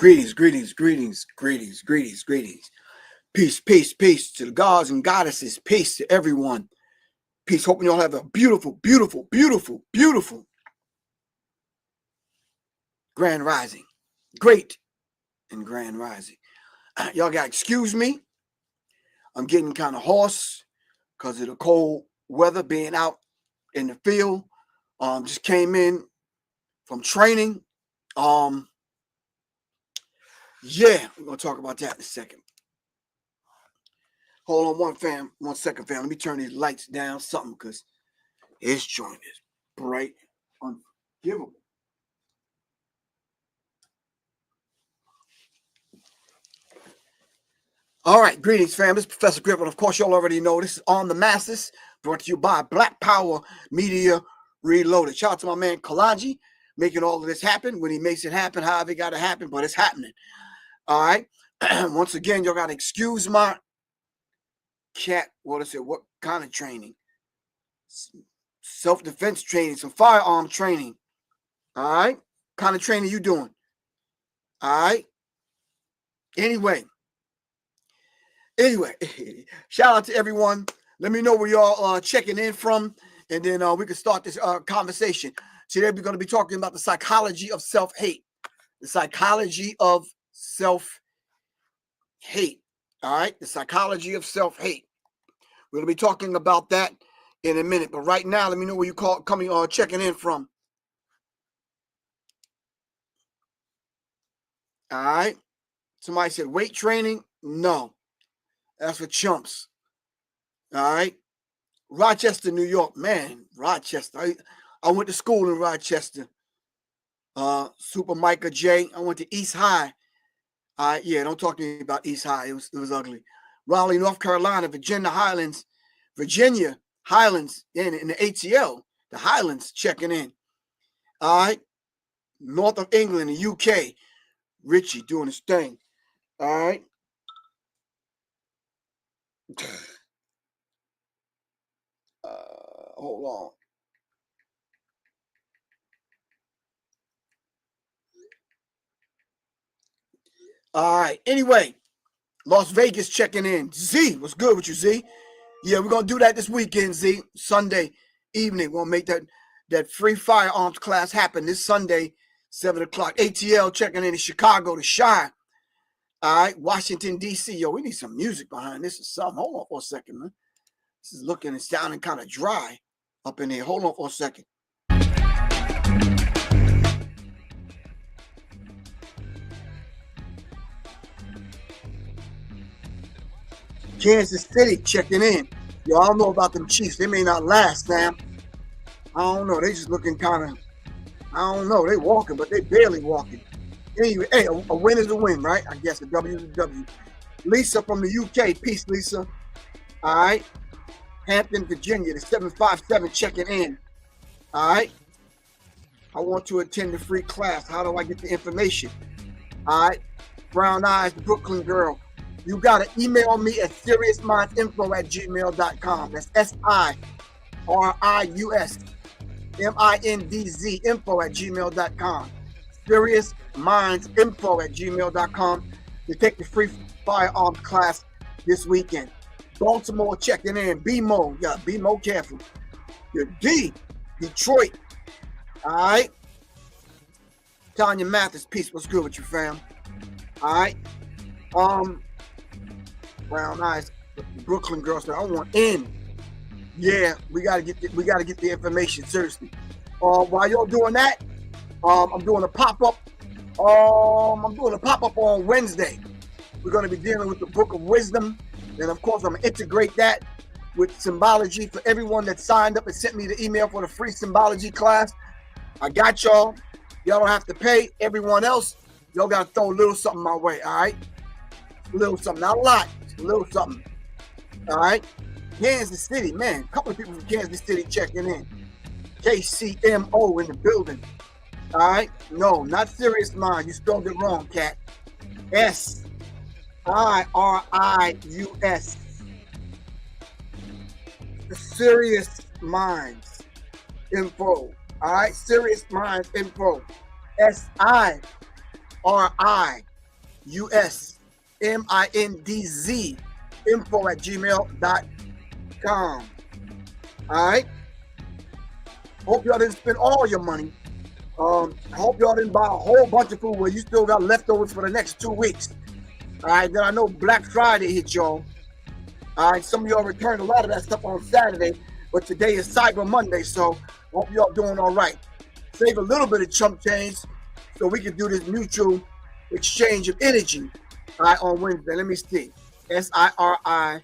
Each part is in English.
Greetings, greetings, greetings, greetings, greetings, greetings. Peace, peace, peace to the gods and goddesses. Peace to everyone. Peace. Hoping y'all have a beautiful, beautiful, beautiful, beautiful grand rising. Great and grand rising. Y'all got to excuse me. I'm getting kind of hoarse because of the cold weather, being out in the field. Just came in from training. Yeah, we're going to talk about that in a second. Hold on one second, fam. Let me turn these lights down, something, because this joint is bright, unforgivable. All right, greetings, fam. This is Professor Griffin. Of course, y'all already know this is On the Masses, brought to you by Black Power Media Reloaded. Shout out to my man Kalanji, making all of this happen. When he makes it happen, however it got to happen, but it's happening. All right. Once again, y'all got to excuse my cat. What is it? What kind of training? Self-defense training, some firearm training. All right. Kind of training you doing? All right. Anyway, shout out to everyone. Let me know where y'all checking in from, and then we can start this conversation. Today we're going to be talking about the psychology of self-hate. The psychology of self-hate. All right, the psychology of self-hate. We're going to be talking about that in a minute. But right now, let me know where you checking in from. All right. Somebody said weight training. No, that's for chumps. All right. Rochester, New York. Man, Rochester. I went to school in Rochester. Super Micah J. I went to East High. Yeah, don't talk to me about East High. It was ugly. Raleigh, North Carolina, Virginia Highlands, in the ATL, the Highlands checking in. All right. North of England, the UK, Richie doing his thing. All right. Hold on. All right. Anyway, Las Vegas checking in. Z, what's good with you, Z? Yeah, we're going to do that this weekend, Z. Sunday evening. We'll make that free firearms class happen this Sunday, 7 o'clock. ATL checking in Chicago, the Shy. All right. Washington, D.C. Yo, we need some music behind this or something. Hold on for a second, man. This is looking and sounding kind of dry up in here. Hold on for a second. Kansas City checking in. Yo, I don't know about them Chiefs. They may not last, fam. I don't know. They just looking kind of, I don't know. They walking, but they barely walking. Anyway, hey, a win is a win, right? I guess a W is a W. Lisa from the UK. Peace, Lisa. All right. Hampton, Virginia, the 757 checking in. All right. I want to attend the free class. How do I get the information? All right. Brown Eyes, the Brooklyn girl. You got to email me at seriousmindsinfo@gmail.com. That's SIRIUSMINDZ info@gmail.com. seriousmindsinfo@gmail.com to take the free firearms class this weekend. Baltimore checking in. BMO. Yeah, BMO careful. Your D. Detroit. All right. Tanya Mathis, peace. What's good with you, fam? All right. Brown Eyes, Brooklyn girls. I want in. Yeah, we gotta get the information seriously. While y'all doing that, I'm doing a pop-up. I'm doing a pop-up on Wednesday. We're gonna be dealing with the Book of Wisdom, and of course, I'm gonna integrate that with symbology for everyone that signed up and sent me the email for the free symbology class. I got y'all. Y'all don't have to pay. Everyone else, y'all gotta throw a little something my way. All right, a little something, not a lot. A little something. All right. Kansas City, man. A couple of people from Kansas City checking in. KCMO in the building. All right. No, not Serious Mind. You spelled it wrong, cat. SIRIUS. The Serious Minds Info. All right. Serious Minds Info. SIRIUS. USMINDZ info@gmail.com. All right. Hope y'all didn't spend all your money. I hope y'all didn't buy a whole bunch of food where you still got leftovers for the next 2 weeks. All right. Then I know Black Friday hit y'all. All right. Some of y'all returned a lot of that stuff on Saturday, but today is Cyber Monday, so hope y'all doing all right. Save a little bit of chump change so we can do this mutual exchange of energy. All right, on Wednesday. Let me see. SIRIUSMIN.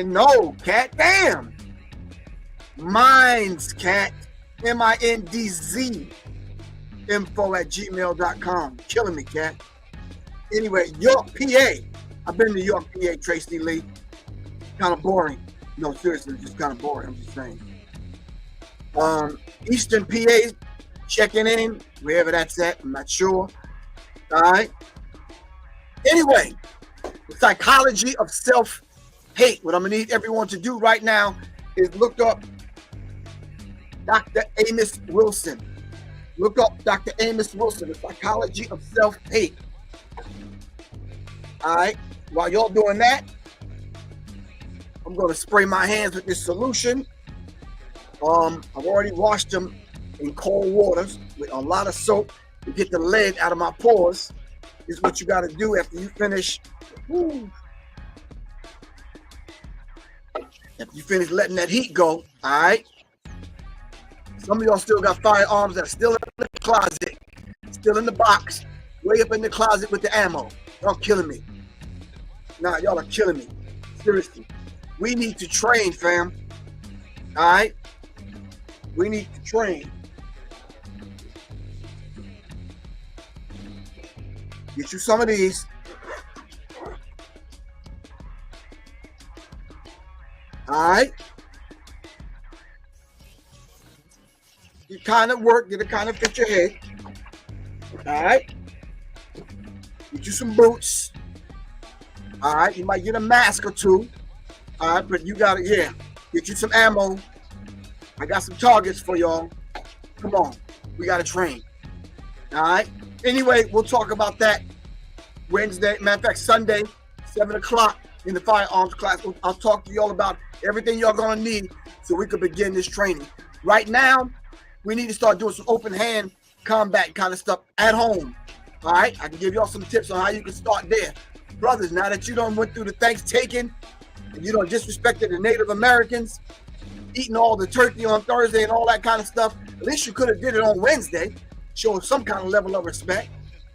No, cat. Damn. Minds, cat. MINDZ info@gmail.com. Killing me, cat. Anyway, York, PA. I've been to York, PA, Tracy Lee. Kind of boring. No, seriously, just kind of boring. I'm just saying. Eastern PA, checking in, wherever that's at. I'm not sure. All right. Anyway, the psychology of self-hate. What I'm going to need everyone to do right now is look up Dr. Amos Wilson. Look up Dr. Amos Wilson, the psychology of self-hate. All right. While y'all doing that, I'm going to spray my hands with this solution. I've already washed them in cold waters with a lot of soap to get the lead out of my pores. This is what you got to do after you finish. After you finish letting that heat go, all right? Some of y'all still got firearms that are still in the closet, still in the box, way up in the closet with the ammo. Y'all killing me. Nah, y'all are killing me. Seriously. We need to train, fam. All right? We need to train. Get you some of these. All right. You kind of work, get it kind of fit your head. All right. Get you some boots. All right. You might get a mask or two. All right. But you got to, yeah. Get you some ammo. I got some targets for y'all. Come on. We got to train. All right. Anyway, we'll talk about that Wednesday. Matter of fact, Sunday, 7 o'clock in the firearms class. I'll talk to y'all about everything y'all going to need so we can begin this training. Right now, we need to start doing some open hand combat kind of stuff at home. All right. I can give y'all some tips on how you can start there. Brothers, now that you done went through the Thanksgiving and you done disrespected the Native Americans, eating all the turkey on Thursday and all that kind of stuff, at least you could have did it on Wednesday. Show some kind of level of respect.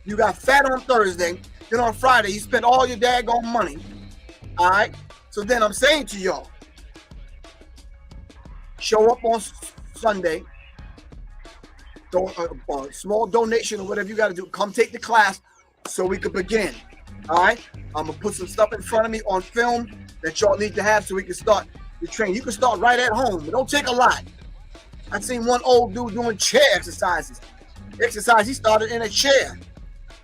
You got fat on Thursday, then on Friday you spent all your daggone money. All right. So then I'm saying to y'all, show up on Sunday, a small donation or whatever you got to do. Come take the class so we can begin. All right. I'm gonna put some stuff in front of me on film that y'all need to have so we can start the training. You can start right at home. It don't take a lot. I've seen one old dude doing chair exercises. He started in a chair.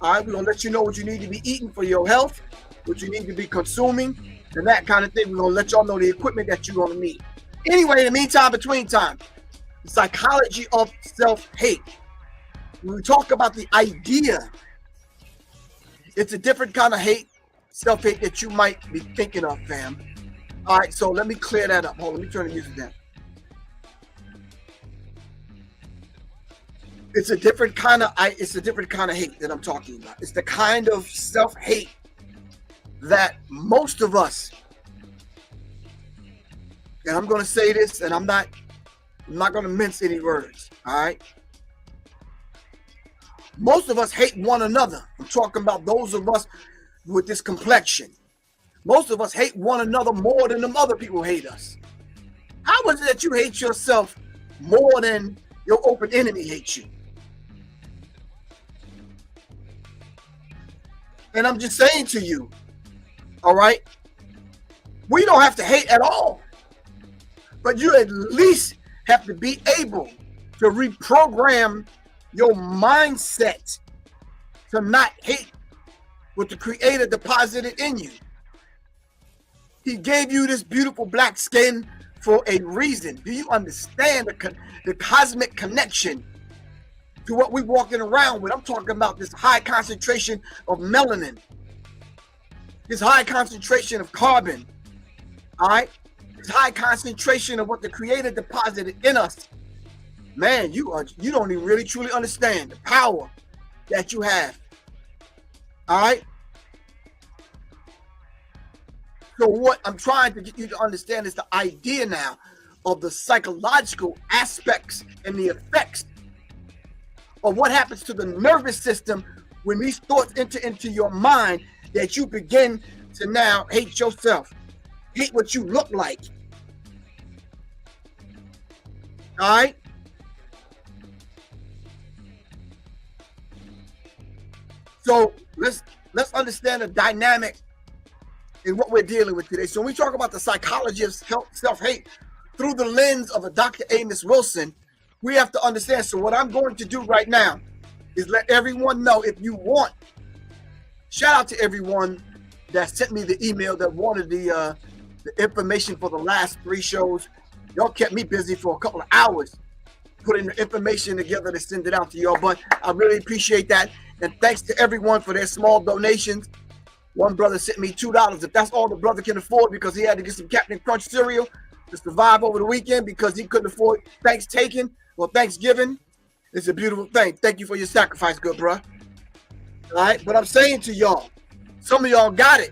All right, we're going to let you know what you need to be eating for your health, what you need to be consuming, and that kind of thing. We're going to let y'all know the equipment that you're going to need. Anyway, in the meantime, between time, the psychology of self-hate. When we talk about the idea, it's a different kind of hate, self-hate that you might be thinking of, fam. All right, so let me clear that up. Hold on, let me turn the music down. It's a different kind of hate that I'm talking about. It's the kind of self-hate that most of us, and I'm going to say this, and I'm not going to mince any words. All right. Most of us hate one another. I'm talking about those of us with this complexion. Most of us hate one another more than them other people hate us. How is it that you hate yourself more than your open enemy hates you? And I'm just saying to you, all right, we don't have to hate at all, but you at least have to be able to reprogram your mindset to not hate what the Creator deposited in you. He gave you this beautiful black skin for a reason. Do you understand the cosmic connection to what we're walking around with. I'm talking about this high concentration of melanin, this high concentration of carbon, all right? This high concentration of what the Creator deposited in us. Man, you don't even really truly understand the power that you have, all right? So what I'm trying to get you to understand is the idea now of the psychological aspects and the effects of what happens to the nervous system when these thoughts enter into your mind, that you begin to now hate yourself, hate what you look like. All right? So let's understand the dynamic in what we're dealing with today. So when we talk about the psychology of self-hate through the lens of a Dr. Amos Wilson, we have to understand. So what I'm going to do right now is let everyone know, if you want, shout out to everyone that sent me the email that wanted the information for the last 3 shows. Y'all kept me busy for a couple of hours putting the information together to send it out to y'all, but I really appreciate that. And thanks to everyone for their small donations. One brother sent me $2. If that's all the brother can afford, because he had to get some Captain Crunch cereal to survive over the weekend because he couldn't afford Thanksgiving. It's a beautiful thing. Thank you for your sacrifice, good bro. All right, but I'm saying to y'all, some of y'all got it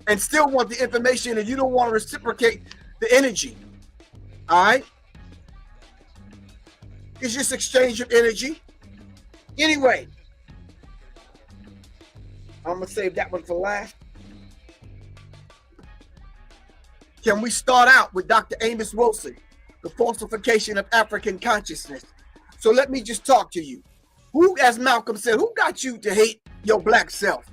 and still want the information, and you don't want to reciprocate the energy. All right, it's just exchange of energy. Anyway, I'm gonna save that one for last. Can we start out with Dr. Amos Wilson, the falsification of African consciousness? So let me just talk to you. Who, as Malcolm said, who got you to hate your black self?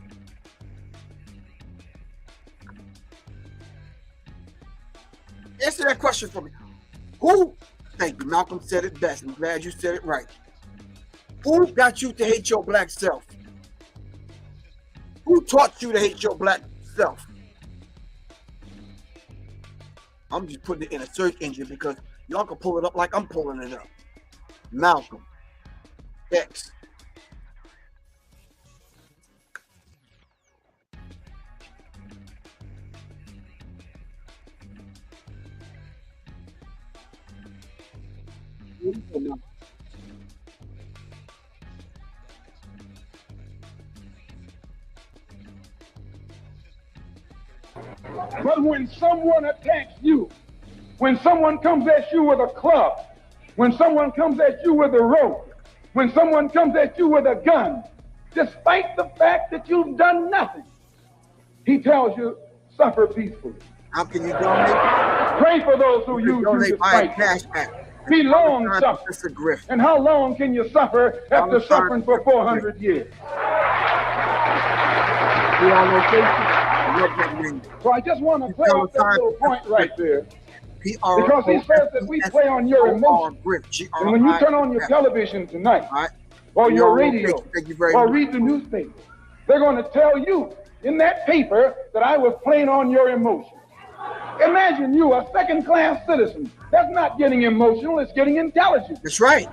Answer that question for me. Who? Thank you. Malcolm said it best. I'm glad you said it right. Who got you to hate your black self? Who taught you to hate your black self? I'm just putting it in a search engine because y'all can pull it up like I'm pulling it up. Malcolm X. But when someone attacks you, when someone comes at you with a club, when someone comes at you with a rope, when someone comes at you with a gun, despite the fact that you've done nothing, he tells you, suffer peacefully. How can you donate? Pray for those who use you despite you. Be long suffering. And how long can you suffer after suffering for 400 years? So I just want to play off that little point right there. Because he says that we play on your emotions. And when you turn on your television tonight, or your radio, or read the newspaper, they're going to tell you in that paper that I was playing on your emotions. Imagine you, a second-class citizen. That's not getting emotional, it's getting intelligent. That's right.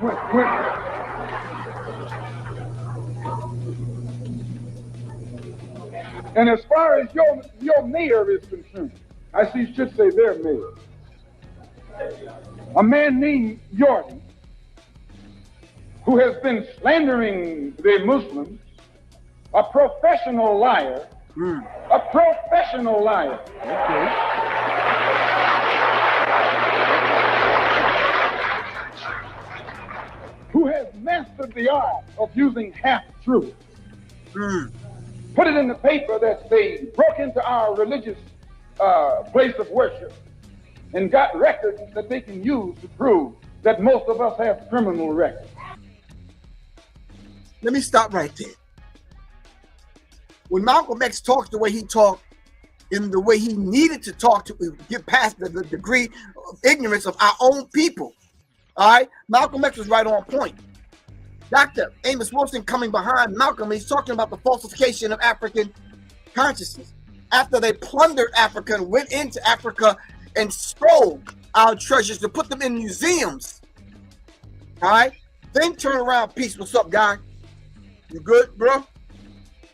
And as far as your mayor is concerned, I should say their mayor, a man named Jordan, who has been slandering the Muslims, a professional liar, a professional liar. Who has mastered the art of using half-truth. Put it in the paper that they broke into our religious place of worship and got records that they can use to prove that most of us have criminal records. Let me stop right there. When Malcolm X talks the way he talked, in the way he needed to talk to get past the degree of ignorance of our own people, all right? Malcolm X was right on point. Dr. Amos Wilson coming behind Malcolm, he's talking about the falsification of African consciousness. After they plundered Africa and went into Africa and stole our treasures to put them in museums, all right? Then turn around. Peace. What's up, guy? You good, bro?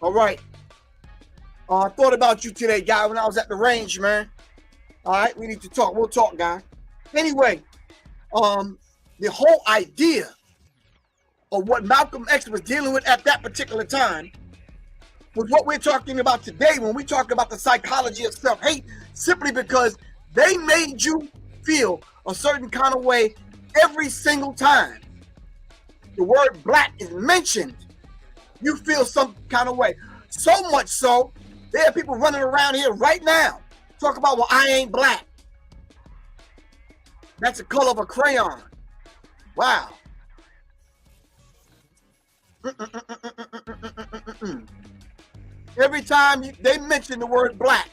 All right. I thought about you today, guy, when I was at the range, man. All right, we need to talk. We'll talk, guy. Anyway, the whole idea of what Malcolm X was dealing with at that particular time was what we're talking about today when we talk about the psychology of self-hate, simply because they made you feel a certain kind of way every single time the word black is mentioned. You feel some kind of way. So much so, there are people running around here right now talk about, well, I ain't black. That's the color of a crayon. Wow. Every time they mention the word black,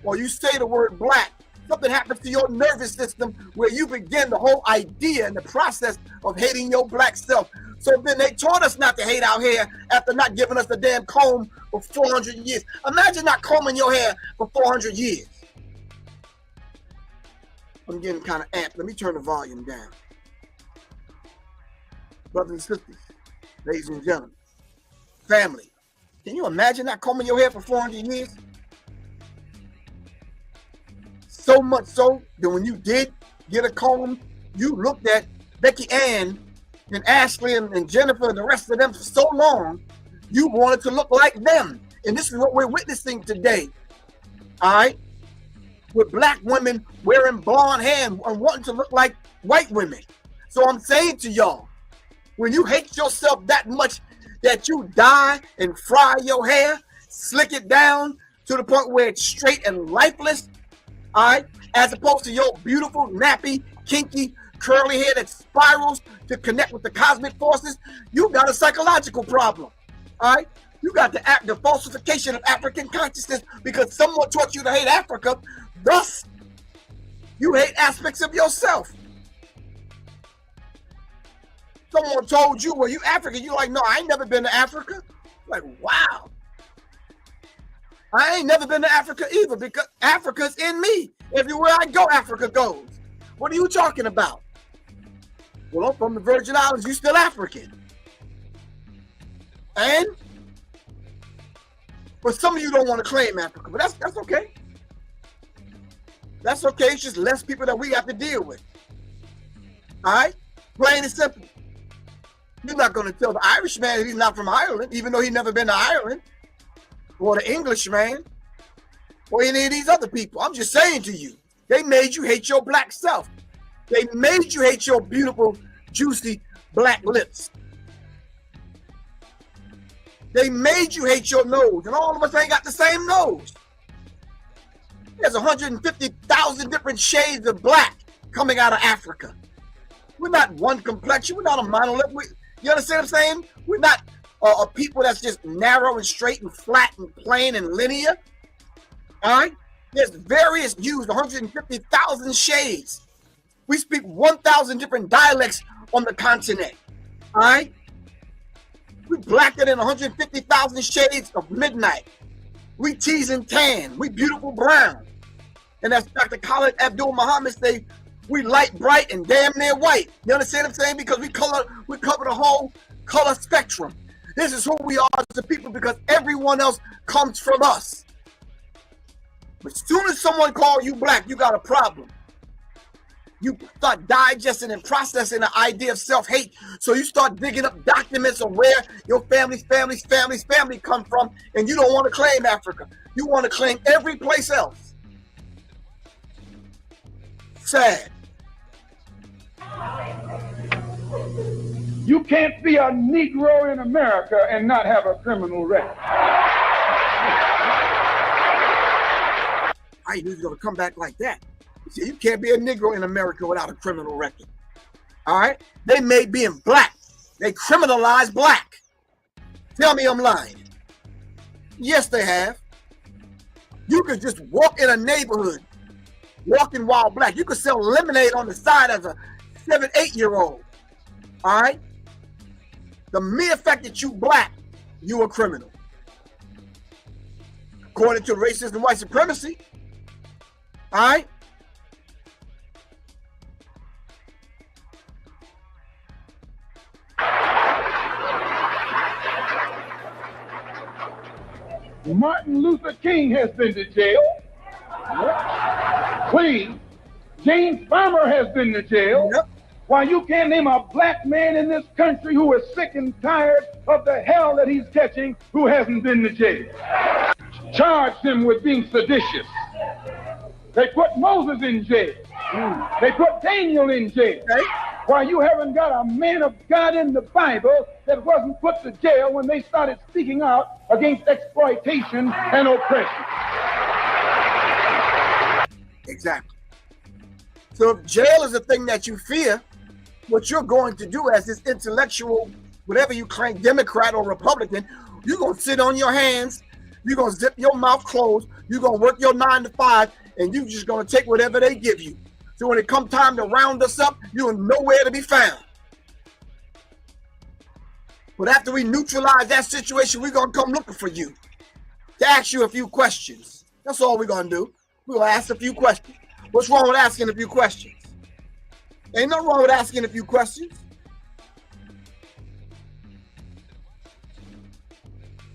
or you say the word black, something happens to your nervous system where you begin the whole idea and the process of hating your black self. So then they taught us not to hate our hair after not giving us the damn comb for 400 years. Imagine not combing your hair for 400 years. I'm getting kind of amped. Let me turn the volume down. Brothers and sisters, ladies and gentlemen, family, can you imagine not combing your hair for 400 years? So much so that when you did get a comb, you looked at Becky Ann and Ashley and Jennifer and the rest of them for so long, you wanted to look like them. And this is what we're witnessing today. All right? With black women wearing blonde hair and wanting to look like white women. So I'm saying to y'all, when you hate yourself that much that you dye and fry your hair, slick it down to the point where it's straight and lifeless, all right, as opposed to your beautiful, nappy, kinky, curly hair that spirals to connect with the cosmic forces, you got a psychological problem, all right? You got the falsification of African consciousness because someone taught you to hate Africa, thus you hate aspects of yourself. Someone told you, well, you African. You're like, no, I ain't never been to Africa. Like, wow. I ain't never been to Africa either because Africa's in me. Everywhere I go, Africa goes. What are you talking about? Well, I'm from the Virgin Islands. You still African. And? But some of you don't want to claim Africa, but that's okay. That's okay. It's just less people that we have to deal with. All right? Plain and simple. You're not going to tell the Irishman that he's not from Ireland, even though he's never been to Ireland, or the Englishman, or any of these other people. I'm just saying to you, they made you hate your black self. They made you hate your beautiful, juicy black lips. They made you hate your nose, and all of us ain't got the same nose. There's 150,000 different shades of black coming out of Africa. We're not one complexion. We're not a monolith. You understand what I'm saying? We're not a people that's just narrow and straight and flat and plain and linear. All right? There's various hues, 150,000 shades. We speak 1,000 different dialects on the continent. All right? We blacker than 150,000 shades of midnight. We tease and tan. We beautiful brown. And as Dr. Khalid Abdul Muhammad say, we light, bright, and damn near white. You understand what I'm saying? Because we cover the whole color spectrum. This is who we are as a people because everyone else comes from us. But as soon as someone calls you black, you got a problem. You start digesting and processing the idea of self-hate. So you start digging up documents of where your family come from, and you don't want to claim Africa. You want to claim every place else. Sad. You can't be a Negro in America and not have a criminal record. I knew he was going to come back like that. He said, you can't be a Negro in America without a criminal record. All right? They made being black. They criminalized black. Tell me I'm lying. Yes, they have. You could just walk in a neighborhood, walking while black. You could sell lemonade on the side as a 7, 8-year-old. All right? The mere fact that you black, you a criminal. According to racist and white supremacy. All right? Martin Luther King has been to jail. Please. James Farmer has been to jail. Yep. Why, you can't name a black man in this country who is sick and tired of the hell that he's catching who hasn't been to jail. Charged him with being seditious. They put Moses in jail. They put Daniel in jail. Okay. Why, you haven't got a man of God in the Bible that wasn't put to jail when they started speaking out against exploitation and oppression. Exactly. So if jail is a thing that you fear, what you're going to do as this intellectual, whatever you claim, Democrat or Republican, you're going to sit on your hands, you're going to zip your mouth closed, you're going to work your 9 to 5, and you're just going to take whatever they give you. So when it comes time to round us up, you're nowhere to be found. But after we neutralize that situation, we're going to come looking for you to ask you a few questions. That's all we're going to do. We're going to ask a few questions. What's wrong with asking a few questions? Ain't nothing wrong with asking a few questions.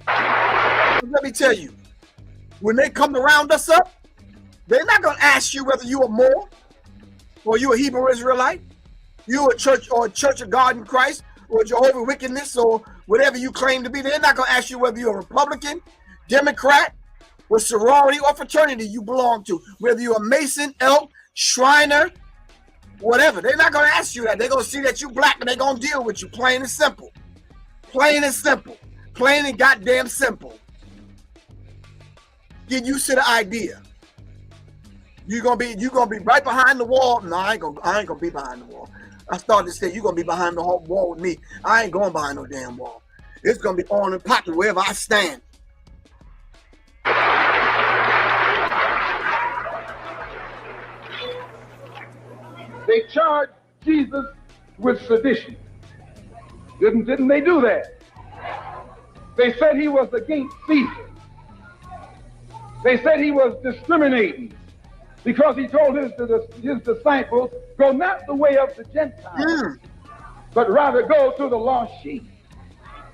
Let me tell you, when they come to round us up, they're not going to ask you whether you're a Moor or you're a Hebrew Israelite, you're a church or a Church of God in Christ or Jehovah's Wickedness or whatever you claim to be. They're not going to ask you whether you're a Republican, Democrat, what sorority or fraternity you belong to, whether you're a Mason, Elk, Shriner, whatever. They're not going to ask you that. They're going to see that you're black and they're going to deal with you, plain and simple. Plain and simple. Plain and goddamn simple. Get used to the idea. You're gonna be right behind the wall. No, I ain't gonna be behind the wall. I started to say you're gonna be behind the whole wall with me. I ain't going behind no damn wall. It's gonna be on and popping wherever I stand. They charged Jesus with sedition. Didn't they do that? They said he was against Caesar. They said he was discriminating because he told his disciples, go not the way of the Gentiles, but rather go to the lost sheep.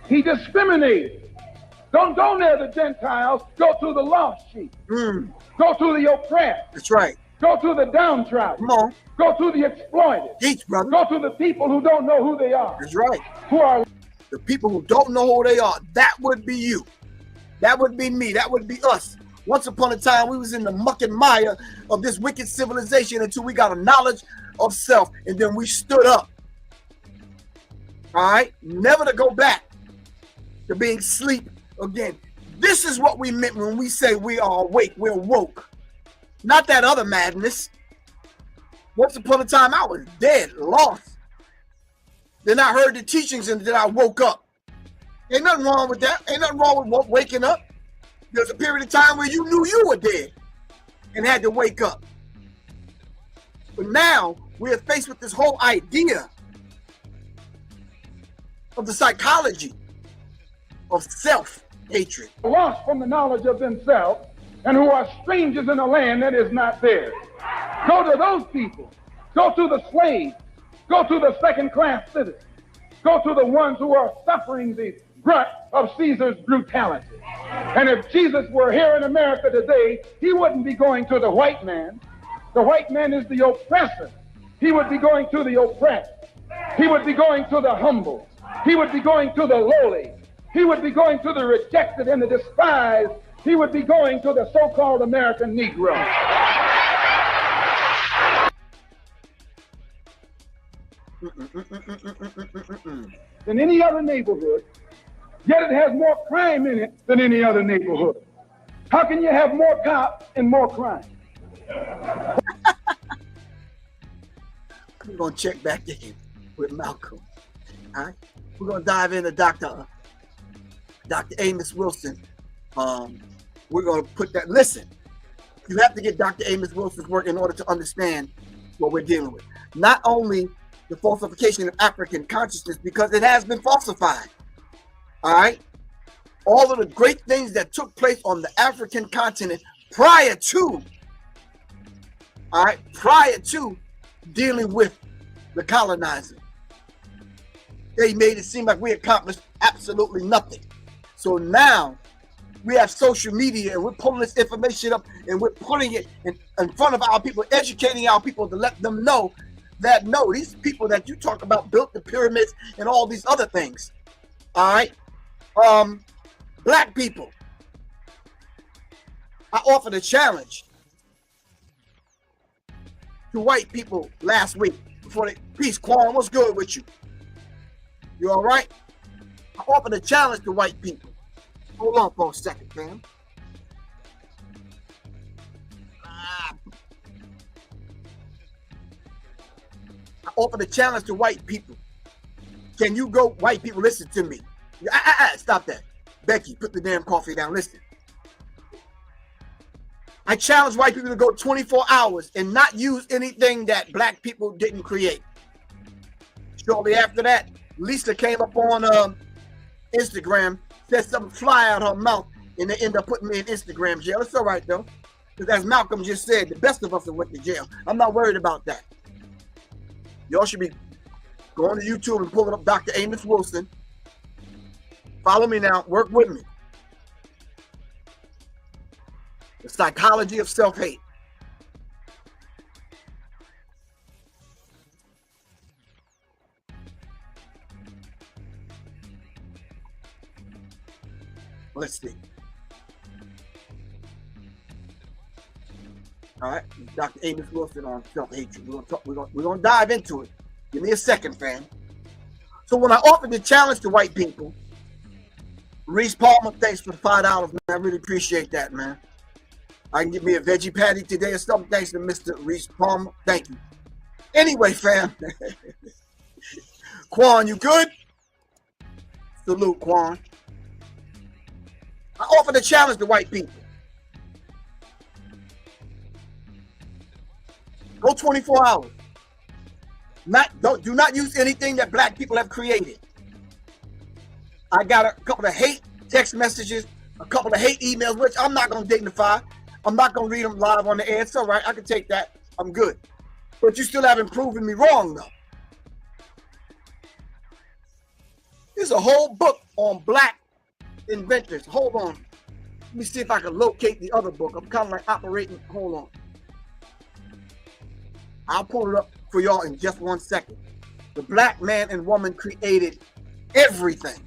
He discriminated. Don't go near the Gentiles, go to the lost sheep. Go to the oppressed. That's right. Go to the downtrodden. Come on. Go to the exploited. Teach, brother. Go to the people who don't know who they are. That's right. Who are the people who don't know who they are. That would be you. That would be me. That would be us. Once upon a time, we was in the muck and mire of this wicked civilization until we got a knowledge of self, and then we stood up. All right? Never to go back to being asleep again. This is what we meant when we say we are awake, we're woke. Not that other madness. Once upon a time, I was dead, lost. Then I heard the teachings and then I woke up. Ain't nothing wrong with that. Ain't nothing wrong with waking up. There's a period of time where you knew you were dead and had to wake up. But now we're faced with this whole idea of the psychology of self-hatred. Lost from the knowledge of themselves and who are strangers in a land that is not theirs. Go to those people. Go to the slaves. Go to the second-class citizens. Go to the ones who are suffering the brunt of Caesar's brutality. And if Jesus were here in America today, he wouldn't be going to the white man. The white man is the oppressor. He would be going to the oppressed. He would be going to the humble. He would be going to the lowly. He would be going to the rejected and the despised. He would be going to the so-called American Negro. Than any other neighborhood, yet it has more crime in it than any other neighborhood. How can you have more cops and more crime? We're going to check back in with Malcolm. All right? We're going to dive into Dr. Amos Wilson. We're going to put that. Listen, you have to get Dr. Amos Wilson's work in order to understand what we're dealing with. Not only the falsification of African consciousness, because it has been falsified. All right? All of the great things that took place on the African continent prior to dealing with the colonizer. They made it seem like we accomplished absolutely nothing. So now we have social media and we're pulling this information up and we're putting it in front of our people, educating our people to let them know that no, these people that you talk about built the pyramids and all these other things. All right. Black people, I offered a challenge to white people last week before they, peace, Quan, what's good with you? You all right? I offered a challenge to white people. Hold on for a second, fam. I offered a challenge to white people. Can you go, white people, listen to me. Stop that. Becky, put the damn coffee down. Listen. I challenge white people to go 24 hours and not use anything that black people didn't create. Shortly after that, Lisa came up on Instagram, said something fly out her mouth, and they end up putting me in Instagram jail. It's all right, though. Because as Malcolm just said, the best of us have went to jail. I'm not worried about that. Y'all should be going to YouTube and pulling up Dr. Amos Wilson. Follow me now. Work with me. The psychology of self-hate. Let's see. All right, Dr. Amos Wilson on self-hatred. We're gonna dive into it. Give me a second, fam. So when I offered the challenge to white people, Reese Palmer, thanks for the $5, man. I really appreciate that, man. I can get me a veggie patty today or something. Thanks to Mr. Reese Palmer. Thank you. Anyway, fam. Quan, you good? Salute, Quan. I offered a challenge to white people. Go 24 hours. Do not use anything that black people have created. I got a couple of hate text messages, a couple of hate emails, which I'm not going to dignify. I'm not going to read them live on the air. It's all right. I can take that. I'm good. But you still haven't proven me wrong, though. There's a whole book on black inventors. Hold on. Let me see if I can locate the other book. I'm kind of like operating. Hold on. I'll pull it up for y'all in just 1 second. The black man and woman created everything.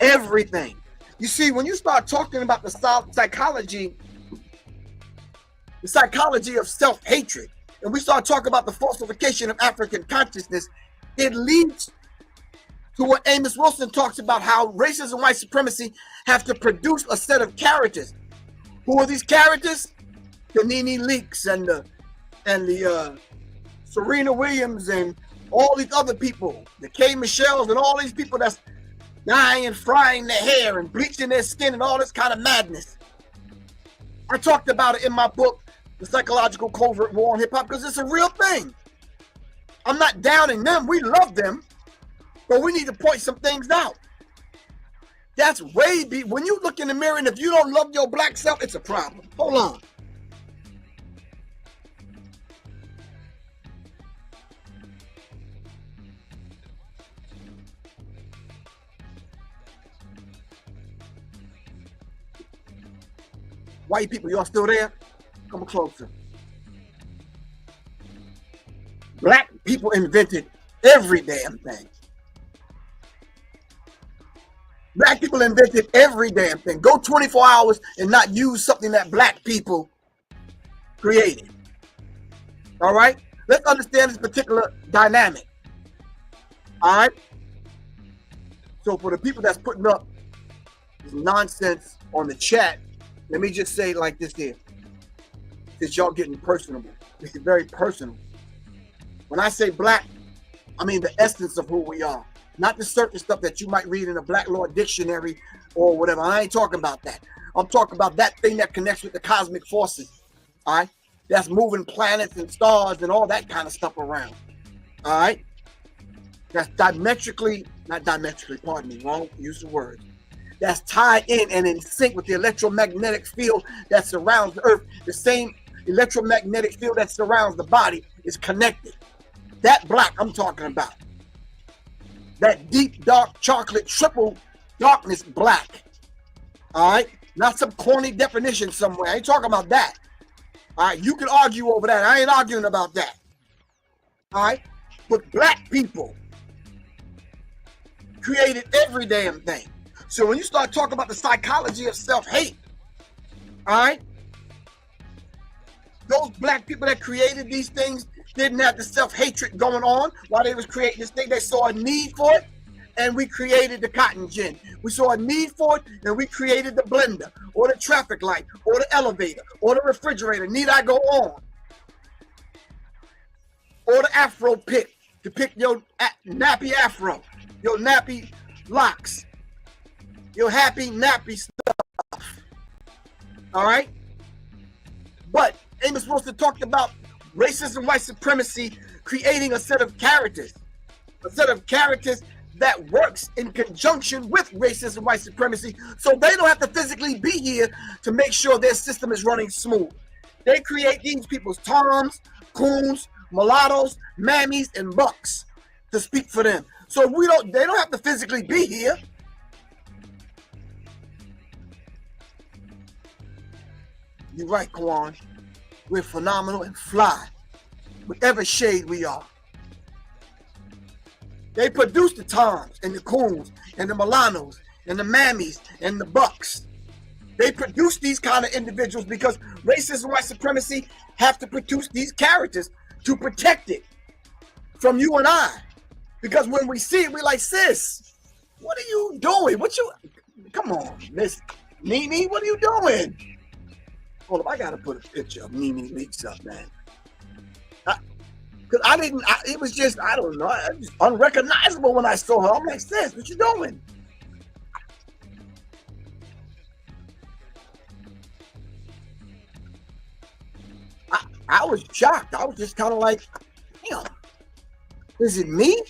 Everything. You see, when you start talking about the psychology of self-hatred, and we start talking about the falsification of African consciousness, it leads to what Amos Wilson talks about, how racism and white supremacy have to produce a set of characters. Who are these characters? The Nene Leakes and the Serena Williams and all these other people, the K. Michelle's and all these people that's dyeing and frying their hair and bleaching their skin and all this kind of madness. I talked about it in my book, The Psychological Covert War on Hip Hop, because it's a real thing. I'm not downing them. We love them, but we need to point some things out. That's way when you look in the mirror and if you don't love your black self, it's a problem. Hold on. White people, y'all still there? Come closer. Black people invented every damn thing. Black people invented every damn thing. Go 24 hours and not use something that black people created. All right? Let's understand this particular dynamic. All right? So for the people that's putting up this nonsense on the chat, let me just say it like this here. Because y'all getting personable. This is very personal. When I say black, I mean the essence of who we are. Not the surface stuff that you might read in a Black Law dictionary or whatever. I ain't talking about that. I'm talking about that thing that connects with the cosmic forces. All right? That's moving planets and stars and all that kind of stuff around. All right? That's not diametrically, pardon me, wrong use of words. That's tied in and in sync with the electromagnetic field that surrounds the earth. The same electromagnetic field that surrounds the body is connected. That black I'm talking about. That deep, dark chocolate, triple darkness black. All right, not some corny definition somewhere. I ain't talking about that. All right, you can argue over that. I ain't arguing about that. All right, but black people created every damn thing. So when you start talking about the psychology of self-hate, all right, those black people that created these things didn't have the self-hatred going on while they was creating this thing. They saw a need for it, and we created the cotton gin. We saw a need for it, and we created the blender, or the traffic light, or the elevator, or the refrigerator. Need I go on? Or the afro pick, to pick your nappy afro, your nappy locks, your happy nappy stuff. All right? But Amos Wilson talked about racism, white supremacy, creating a set of characters that works in conjunction with racism, white supremacy, so they don't have to physically be here to make sure their system is running smooth. They create these people's toms, coons, mulattoes, mammies, and bucks to speak for them. So they don't have to physically be here. You're right, Kwan. We're phenomenal and fly, whatever shade we are. They produce the toms and the coons and the mulattoes and the mammies and the bucks. They produce these kind of individuals because racism, white supremacy have to produce these characters to protect it from you and I. Because when we see it, we're like, sis, what are you doing? Come on, Miss Nene, what are you doing? Hold up, I gotta put a picture of Nene Leaks up, man. Because it was just, I don't know, it was unrecognizable when I saw her. I'm like, sis, what you doing? I was shocked. I was just kind of like, damn, is it me?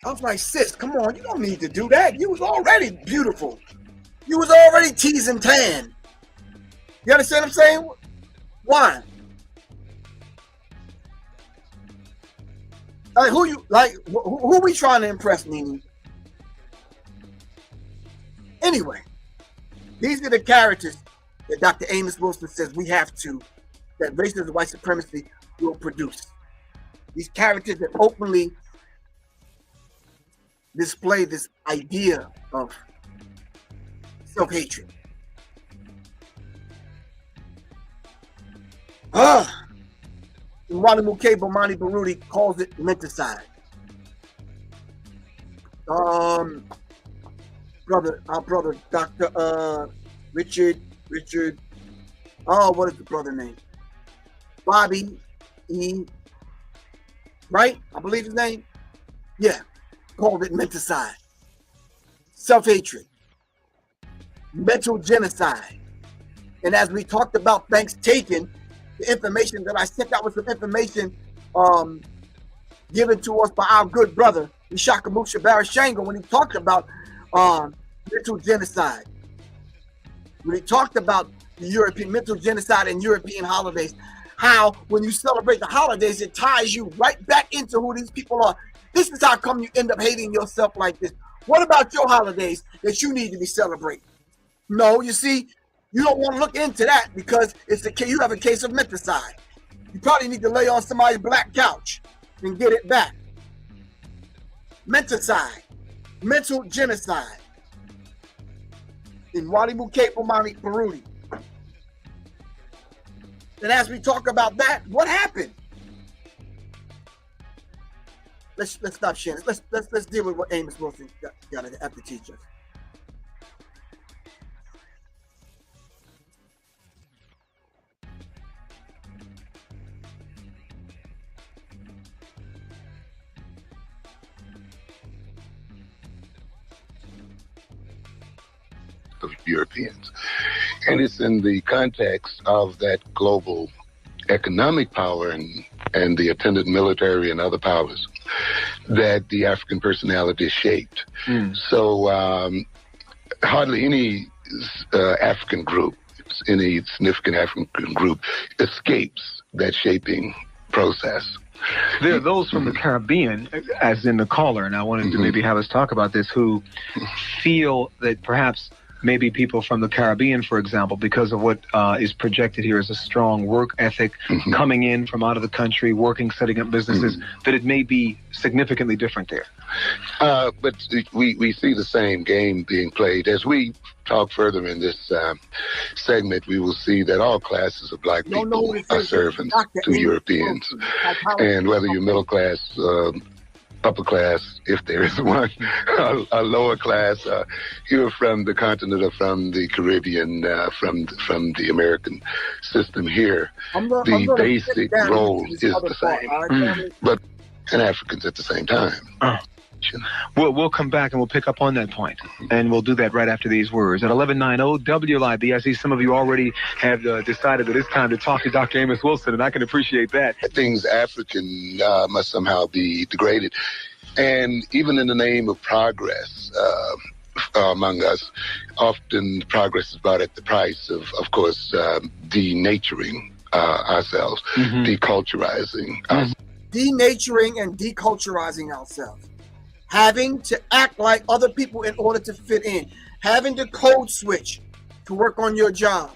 I was like, sis, come on, you don't need to do that. You was already beautiful. You was already teased and tan. You understand what I'm saying? Why? Like who we trying to impress, Nene? Anyway, these are the characters that Dr. Amos Wilson says that racism and white supremacy will produce. These characters that openly display this idea of self-hatred. Wally Muke Bomani Baruti calls it menticide. Our brother, Dr. Richard, what is the brother name? Bobby E. Right? I believe his name. Yeah. Called it menticide. Self-hatred. Mental genocide. And as we talked about thanks taken, the information that I sent out was some information given to us by our good brother, Ishakamusha Barashango, when he talked about mental genocide. When he talked about the European mental genocide and European holidays, how when you celebrate the holidays, it ties you right back into who these people are. This is how come you end up hating yourself like this. What about your holidays that you need to be celebrating? No, you see, you don't want to look into that because you have a case of menticide. You probably need to lay on somebody's black couch and get it back. Menticide, mental genocide. In Wali Muke Bomani Baruti. And as we talk about that, what happened? Let's stop sharing. Let's deal with what Amos Wilson got to have to teach us. Of Europeans. And it's in the context of that global economic power and the attendant military and other powers that the African personality is shaped. So hardly any African group, any significant African group escapes that shaping process. There are those from the Caribbean, as in the caller, and I wanted to maybe have us talk about this, who feel that perhaps maybe people from the Caribbean, for example, because of what is projected here as a strong work ethic, coming in from out of the country, working, setting up businesses, that it may be significantly different there. But we see the same game being played. As we talk further in this segment, we will see that all classes of black people are servants to Europeans. And whether you're middle class, upper class, if there is one, a lower class, you're from the continent or from the Caribbean, from the American system here, the basic role is the same, but and Africans at the same time. We'll come back and we'll pick up on that point, and we'll do that right after these words. At 1190 WLIB, I see some of you already have decided that it's time to talk to Dr. Amos Wilson, and I can appreciate that. Things African must somehow be degraded. And even in the name of progress among us, often progress is brought at the price of course, denaturing ourselves, deculturizing us. Denaturing and deculturizing ourselves. Having to act like other people in order to fit in. Having to code switch to work on your job.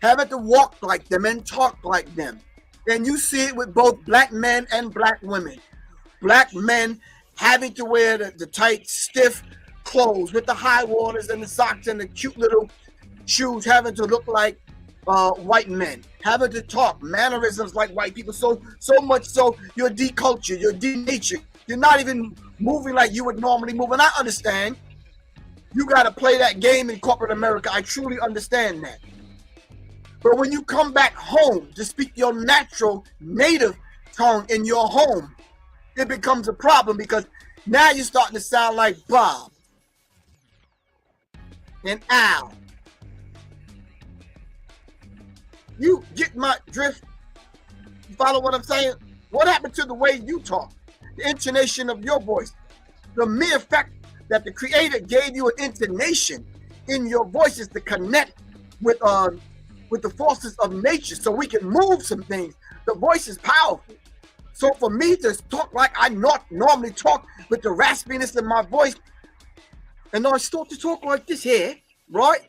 Having to walk like them and talk like them. And you see it with both black men and black women. Black men having to wear the tight, stiff clothes with the high waters and the socks and the cute little shoes, having to look like white men, having to talk mannerisms like white people, so much so you're decultured, you're denatured, you're not even moving like you would normally move. And I understand you got to play that game in corporate America. I truly understand that. But when you come back home to speak your natural native tongue in your home, it becomes a problem, because now you're starting to sound like Bob and Al. You get my drift? You follow what I'm saying? What happened to the way you talk? The intonation of your voice. The mere fact that the Creator gave you an intonation in your voice is to connect with the forces of nature so we can move some things. The voice is powerful. So for me to talk like I not normally talk with the raspiness in my voice, and I start to talk like this here, right?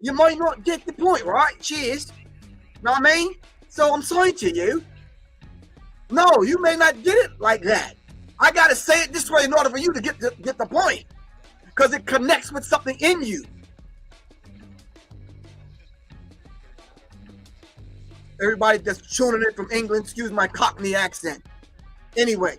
You might not get the point, right? Cheers. Know what I mean? So I'm saying to you, no, you may not get it like that. I gotta say it this way in order for you to get the point, because it connects with something in you. Everybody that's tuning in from England, excuse my Cockney accent. Anyway.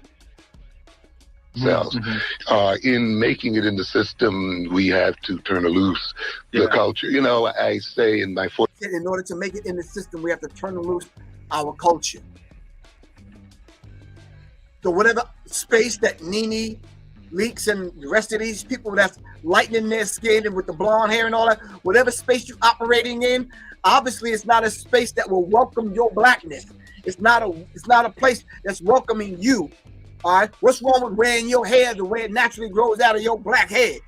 In making it in the system, we have to turn loose the culture. You know, I say in my in order to make it in the system, we have to turn loose our culture. So whatever space that Nene Leaks and the rest of these people that's lightening their skin and with the blonde hair and all that, whatever space you're operating in, obviously it's not a space that will welcome your blackness. It's not a place that's welcoming you. All right, what's wrong with wearing your hair the way it naturally grows out of your black head?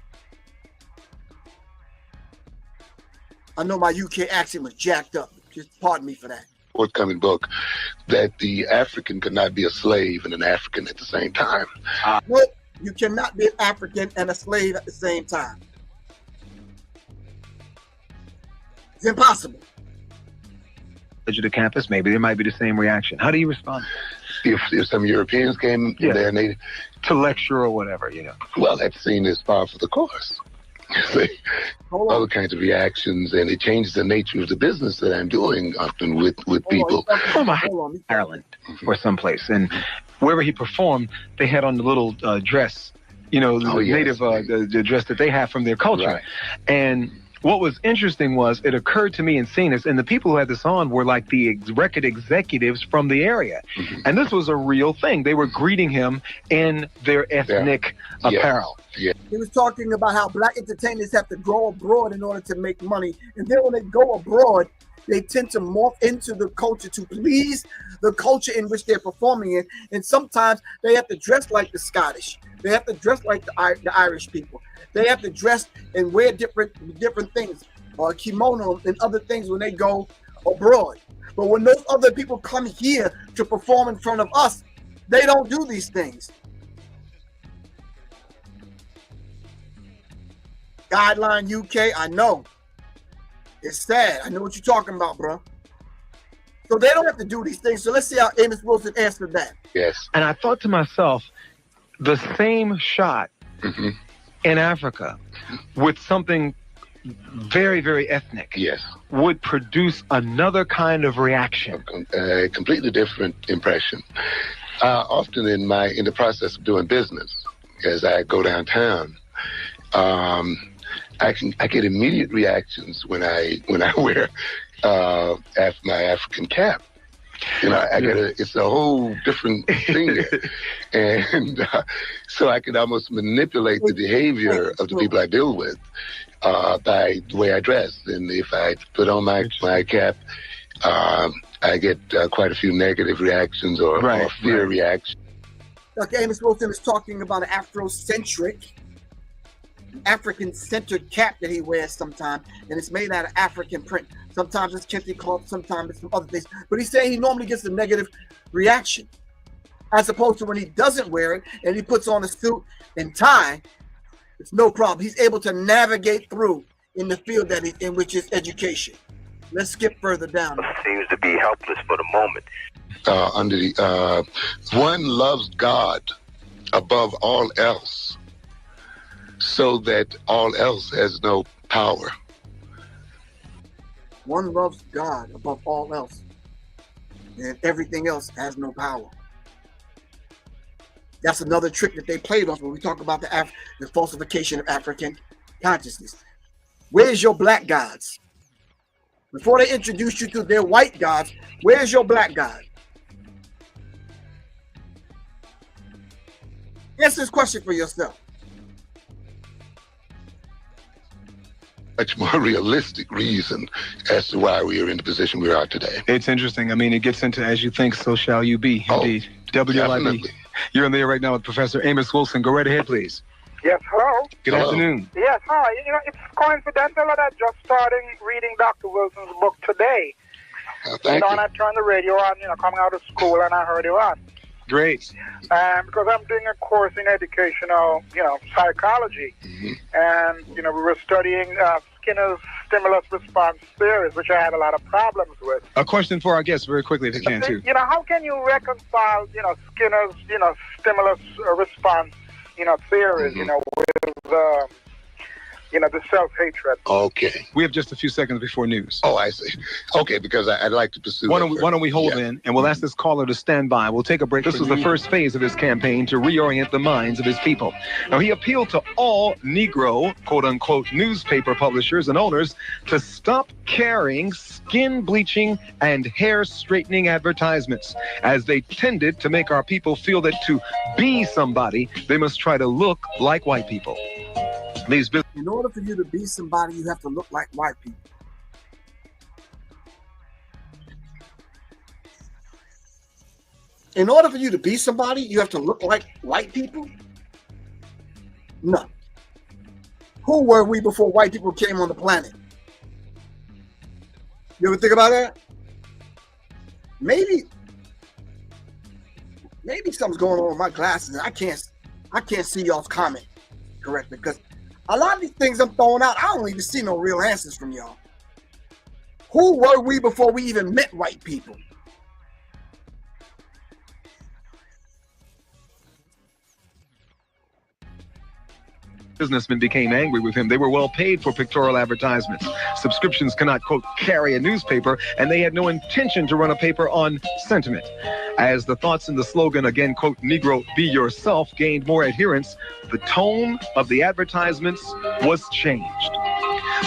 I know my UK accent was jacked up. Just pardon me for that. Forthcoming book, that the African could not be a slave and an African at the same time. Well, you cannot be an African and a slave at the same time. It's impossible. Edge of the campus, maybe there might be the same reaction. How do you respond? If some Europeans came there and they to lecture or whatever, you know. Well, that's seen as par for the course. Other kinds of reactions, and it changes the nature of the business that I'm doing often with people. From Ireland or someplace, and wherever he performed, they had on the little dress, you know, the native the dress that they have from their culture, right. And what was interesting was it occurred to me in seeing this, and the people who had this on were like the record executives from the area. Mm-hmm. And this was a real thing. They were greeting him in their ethnic apparel. Yeah. He was talking about how black entertainers have to go abroad in order to make money. And then when they go abroad, they tend to morph into the culture to please the culture in which they're performing in. And sometimes they have to dress like the Scottish. They have to dress like the Irish people. They have to dress and wear different things, or kimono and other things when they go abroad. But when those other people come here to perform in front of us, They don't do these things. Guideline UK, I know. It's sad. I know what you're talking about, bro. So they don't have to do these things. So let's see how Amos Wilson answered that. Yes. And I thought to myself, the same shot in Africa with something very, very ethnic would produce another kind of reaction. A completely different impression. Often in the process of doing business, as I go downtown, I get immediate reactions when I wear my African cap. You know, it's a whole different thing there. And so I can almost manipulate the behavior of the people I deal with by the way I dress. And if I put on my cap, I get quite a few negative reactions or fear reactions. Dr. Amos Wilson is talking about an Afrocentric, African-centered cap that he wears sometimes, and it's made out of African print. Sometimes it's kente cloth, sometimes it's some other things. But he's saying he normally gets a negative reaction, as opposed to when he doesn't wear it and he puts on a suit and tie. It's no problem. He's able to navigate through in the field that he's in, which is education. Let's skip further down. Seems to be helpless for the moment. One loves God above all else, so that all else has no power. One loves God above all else, and everything else has no power. That's another trick that they played on when we talk about the falsification of African consciousness. Where's your black gods? Before they introduce you to their white gods, where's your black god? Answer this question for yourself. Much more realistic reason as to why we are in the position we are today. It's interesting. I mean, it gets into as you think, so shall you be. Indeed. WLIB. You're in there right now with Professor Amos Wilson. Go right ahead, please. Yes, hello. Good afternoon. Yes, hi. You know, it's coincidental that I just started reading Dr. Wilson's book today. Thank you. And I turned the radio on, coming out of school, and I heard it on. Great. Because I'm doing a course in educational, psychology. And, we were studying Skinner's stimulus response theories, which I had a lot of problems with. A question for our guests very quickly, if you can, too. How can you reconcile, Skinner's, stimulus response, theories, with, the self-hatred. Okay. We have just a few seconds before news. Oh, I see. Okay, because I'd like to pursue Why don't we hold in, and we'll ask this caller to stand by. We'll take a break. This was the first phase of his campaign to reorient the minds of his people. Now, he appealed to all Negro, quote-unquote, newspaper publishers and owners to stop carrying skin bleaching and hair straightening advertisements, as they tended to make our people feel that to be somebody, they must try to look like white people. In order for you to be somebody, you have to look like white people. In order for you to be somebody, you have to look like white people? No. Who were we before white people came on the planet? You ever think about that? Maybe something's going on with my glasses. I can't see y'all's comment correctly, because a lot of these things I'm throwing out, I don't even see no real answers from y'all. Who were we before we even met white people? Businessmen became angry with him. They were well paid for pictorial advertisements. Subscriptions cannot, quote, carry a newspaper, and they had no intention to run a paper on sentiment. As the thoughts in the slogan, again, quote, Negro, be yourself, gained more adherents, the tone of the advertisements was changed.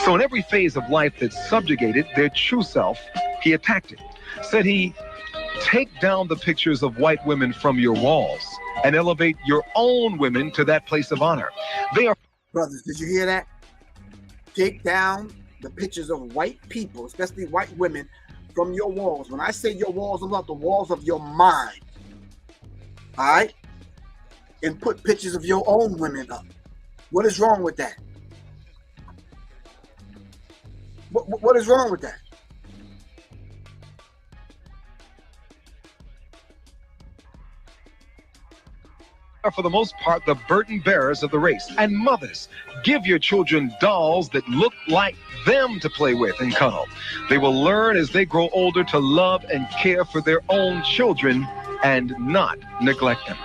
So in every phase of life that subjugated their true self, he attacked it. Said he, take down the pictures of white women from your walls and elevate your own women to that place of honor. They are... Brothers, did you hear that? Take down the pictures of white people, especially white women, from your walls. When I say your walls, I'm about the walls of your mind. All right? And put pictures of your own women up. What is wrong with that? What is wrong with that? are for the most part the burden bearers of the race. And mothers, give your children dolls that look like them to play with and cuddle. They will learn as they grow older to love and care for their own children and not neglect them.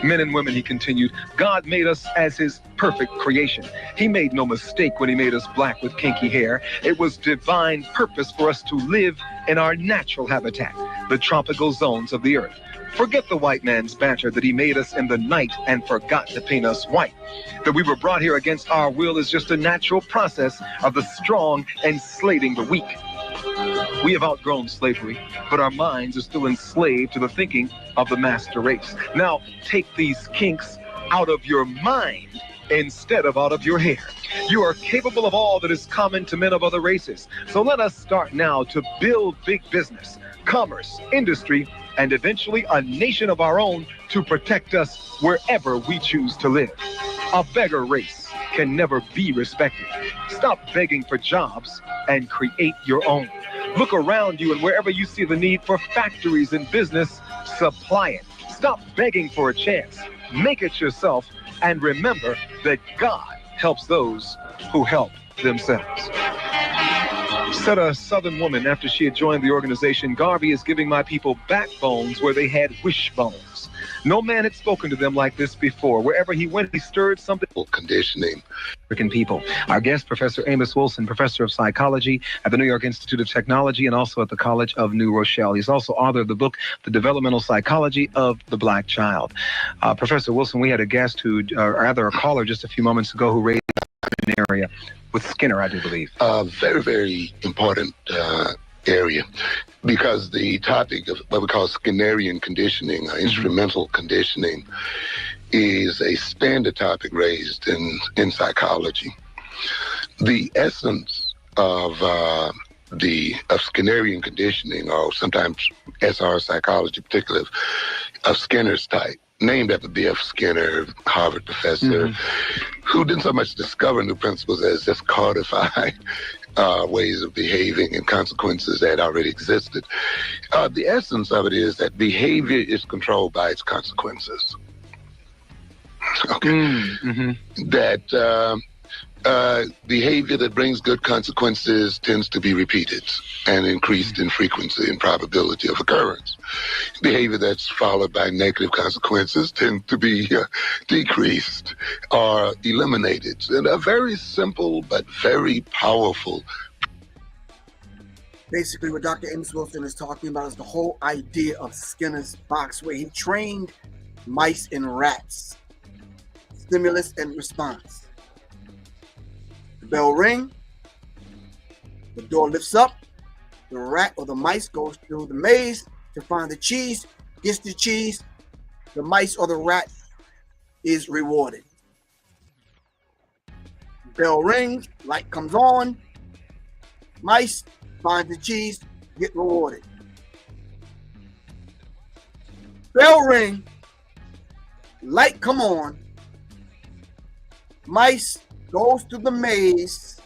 Men and women, he continued, God made us as his perfect creation. He made no mistake when he made us black with kinky hair. It was divine purpose for us to live in our natural habitat, the tropical zones of the earth. Forget the white man's banter that he made us in the night and forgot to paint us white. That we were brought here against our will is just a natural process of the strong enslaving the weak. We have outgrown slavery, but our minds are still enslaved to the thinking of the master race. Now, take these kinks out of your mind instead of out of your hair. You are capable of all that is common to men of other races. So let us start now to build big business, commerce, industry, and eventually a nation of our own to protect us wherever we choose to live. A beggar race can never be respected. Stop begging for jobs and create your own. Look around you, and wherever you see the need for factories and business, supply it. Stop begging for a chance. Make it yourself, and remember that God helps those who help themselves. Said a Southern woman after she had joined the organization, Garvey is giving my people backbones where they had wishbones. No man had spoken to them like this before. Wherever he went, he stirred something. Conditioning. African people. Our guest, Professor Amos Wilson, professor of psychology at the New York Institute of Technology and also at the College of New Rochelle. He's also author of the book, The Developmental Psychology of the Black Child. Professor Wilson, we had a guest who, or rather a caller just a few moments ago who raised an area with Skinner, I do believe. Very, very important area, because the topic of what we call Skinnerian conditioning, instrumental conditioning, is a standard topic raised in psychology. The essence of Skinnerian conditioning, or sometimes SR psychology, particularly of Skinner's type, named after B.F. Skinner, Harvard professor, who didn't so much discover new principles as just codify ways of behaving and consequences that already existed. The essence of it is that behavior is controlled by its consequences. Okay. That behavior that brings good consequences tends to be repeated and increased in frequency and probability of occurrence. Behavior that's followed by negative consequences tend to be decreased or eliminated. And a very simple but very powerful. Basically, what Dr. Amos Wilson is talking about is the whole idea of Skinner's box, where he trained mice and rats. Stimulus and response. The bell ring, the door lifts up, the rat or the mice goes through the maze to find the cheese, gets the cheese, the mice or the rat is rewarded. Bell rings, light comes on, mice find the cheese, get rewarded. Bell ring, light come on, mice goes to the maze,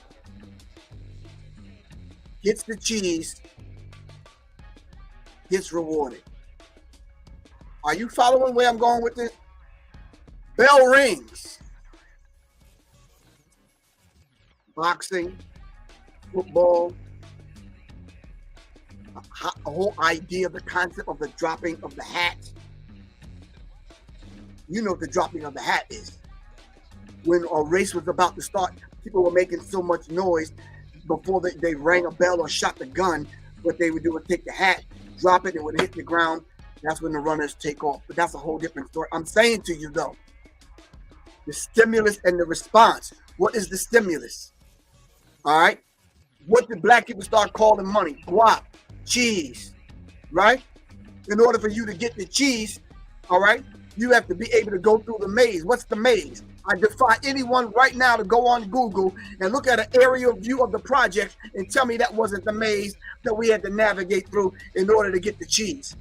gets the cheese, gets rewarded. Are you following where I'm going with this? Bell rings. Boxing, football, a whole idea, the concept of the dropping of the hat. You know what the dropping of the hat is. When a race was about to start, people were making so much noise before they rang a bell or shot the gun. What they would do was take the hat, drop it, and when it hit the ground, that's when the runners take off. But that's a whole different story. I'm saying to you, though, the stimulus and the response. What is the stimulus? All right? What did black people start calling money? Guap, cheese, right? In order for you to get the cheese, all right, you have to be able to go through the maze. What's the maze? I defy anyone right now to go on Google and look at an aerial view of the project and tell me that wasn't the maze that we had to navigate through in order to get the cheese.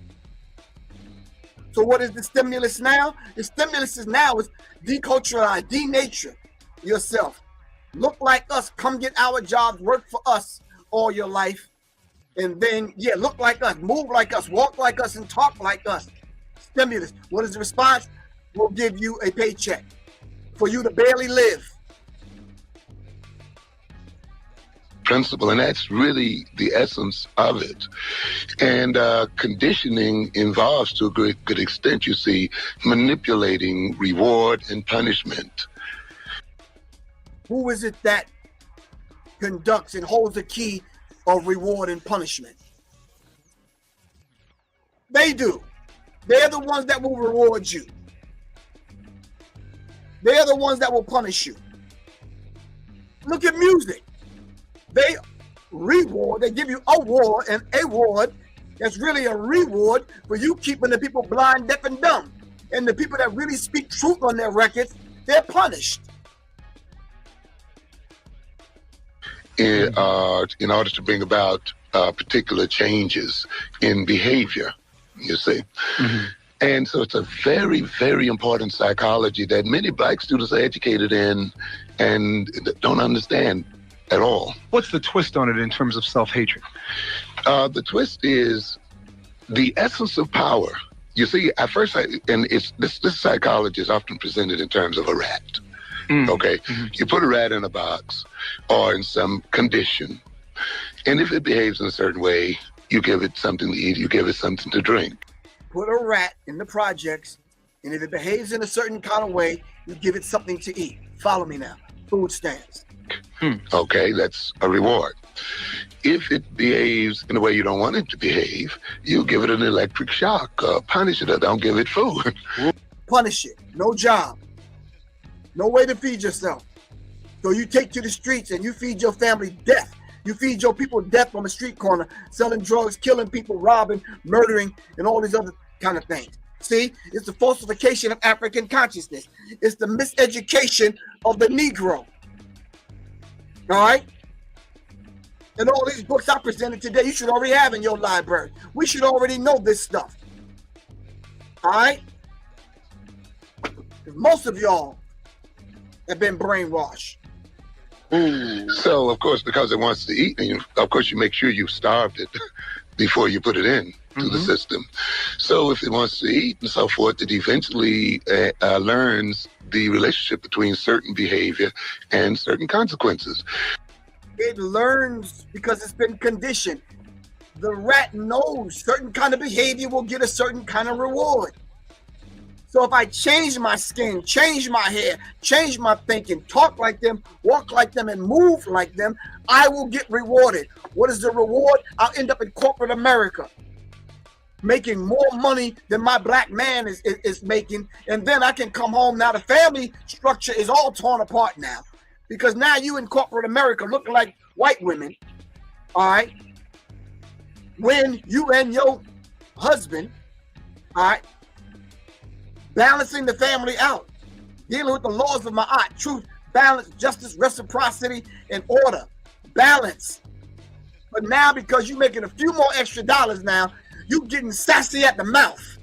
So what is the stimulus now? The stimulus is now is deculturalize, denature yourself. Look like us, come get our jobs, work for us all your life. And then, yeah, look like us, move like us, walk like us, and talk like us. Stimulus. What is the response? will give you a paycheck for you to barely live. Principle, and that's really the essence of it. And conditioning involves, to a good extent, you see, manipulating reward and punishment. Who is it that conducts and holds the key of reward and punishment? They do. They're the ones that will reward you. They're the ones that will punish you. Look at music. They reward, they give you a award, and award that's really a reward for you keeping the people blind, deaf, and dumb. And the people that really speak truth on their records, they're punished. In order to bring about particular changes in behavior, you see. Mm-hmm. And so it's a very, very important psychology that many black students are educated in and don't understand at all. What's the twist on it in terms of self-hatred? The twist is the essence of power. You see, at first, this psychology is often presented in terms of a rat. Okay, you put a rat in a box or in some condition, and if it behaves in a certain way, you give it something to eat, you give it something to drink. Put a rat in the projects, and if it behaves in a certain kind of way, you give it something to eat. Follow me now. Food stamps. Okay, that's a reward. If it behaves in a way you don't want it to behave, you give it an electric shock, punish it, or don't give it food. Punish it. No job. No way to feed yourself. So you take to the streets and you feed your family death. You feed your people death on the street corner, selling drugs, killing people, robbing, murdering, and all these other kind of things. See, it's the falsification of African consciousness. It's the miseducation of the Negro. All right? And all these books I presented today, you should already have in your library. We should already know this stuff. All right? Most of y'all have been brainwashed. So, of course, because it wants to eat, and of course, you make sure you've starved it before you put it in to the system. So if it wants to eat and so forth, it eventually learns the relationship between certain behavior and certain consequences. It learns because it's been conditioned. The rat knows certain kind of behavior will get a certain kind of reward. So if I change my skin, change my hair, change my thinking, talk like them, walk like them, and move like them, I will get rewarded. What is the reward? I'll end up in corporate America, making more money than my black man is making. And then I can come home. Now the family structure is all torn apart now, because now you in corporate America looking like white women, all right? When you and your husband, all right, balancing the family out, dealing with the laws of Ma'at, truth, balance, justice, reciprocity, and order, balance. But now, because you're making a few more extra dollars now, you getting sassy at the mouth.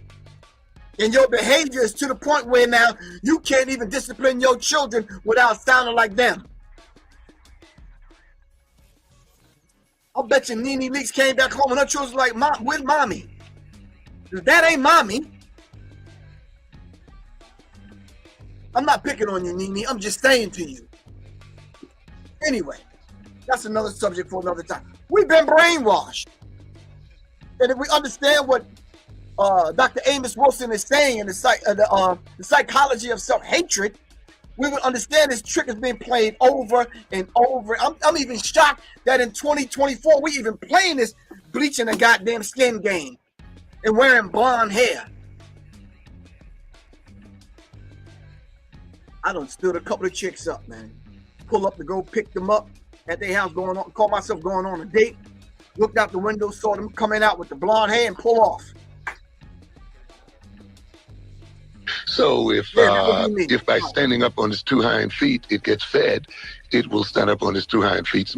And your behavior is to the point where now you can't even discipline your children without sounding like them. I'll bet you Nene Leakes came back home and her children like, Mom, where's mommy? If that ain't mommy. I'm not picking on you, Nene. I'm just saying to you. Anyway, that's another subject for another time. We've been brainwashed. And if we understand what Dr. Amos Wilson is saying in the psychology of self-hatred, we would understand this trick is being played over and over. I'm even shocked that in 2024, we even playing this bleaching a goddamn skin game and wearing blonde hair. I done stood a couple of chicks up, man. Pull up to go pick them up at their house, call myself going on a date. Looked out the window, saw them coming out with the blonde hair and pull off. So if by standing up on its two hind feet, it gets fed, it will stand up on its two hind feet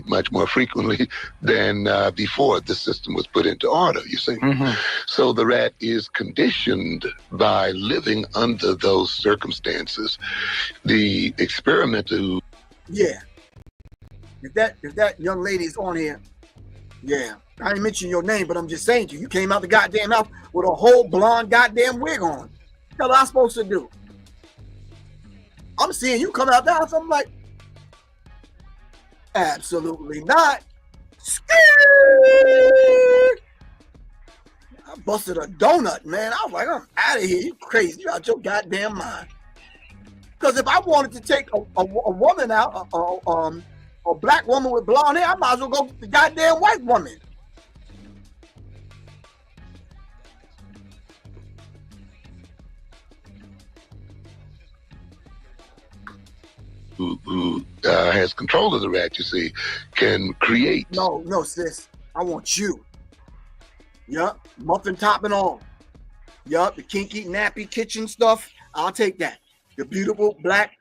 much more frequently than before the system was put into order, you see. So the rat is conditioned by living under those circumstances. The experimenter... Yeah. If that young lady is on here, yeah. I didn't mention your name, but I'm just saying to you, you came out the goddamn house with a whole blonde goddamn wig on. the hell am I supposed to do? I'm seeing you come out the house. I'm like, absolutely not. I busted a donut, man. I was like, I'm out of here. You crazy. You out your goddamn mind. Because if I wanted to take a woman out, a black woman with blonde hair, I might as well go get the goddamn white woman. Who has control of the rat, you see, can create. No, sis. I want you. Yup, muffin top and all. Yup, the kinky, nappy kitchen stuff. I'll take that. The beautiful black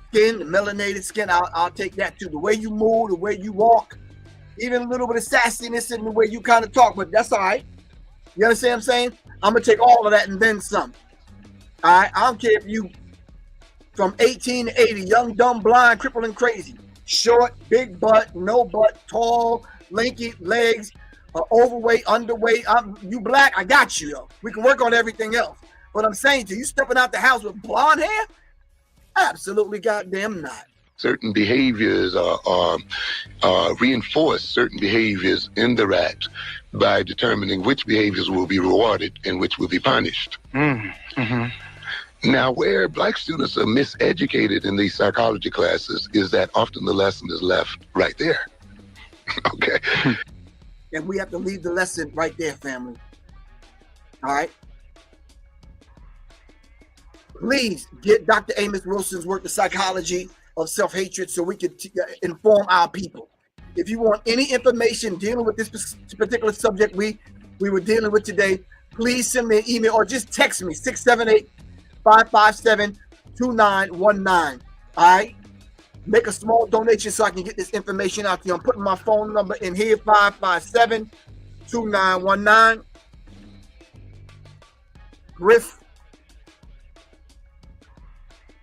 skin, the melanated skin, I'll take that too. The way you move, the way you walk, even a little bit of sassiness in the way you kind of talk, but that's all right. You understand what I'm saying? I'm going to take all of that and then some. All right? I don't care if you from 18 to 80, young, dumb, blind, crippled, and crazy. Short, big butt, no butt, tall, lanky legs, overweight, underweight. You black, I got you, though. We can work on everything else. But I'm saying to you, stepping out the house with blonde hair? Absolutely goddamn not. Certain behaviors reinforce certain behaviors in the rat by determining which behaviors will be rewarded and which will be punished. Mm-hmm. Now, where black students are miseducated in these psychology classes is that often the lesson is left right there. Okay. And we have to leave the lesson right there, family. All right. Please get Dr. Amos Wilson's work, The Psychology of Self-Hatred, so we can inform our people. If you want any information dealing with this particular subject we were dealing with today, please send me an email or just text me, 678-557-2919. All right? Make a small donation so I can get this information out to you. I'm putting my phone number in here, 557-2919. Griff.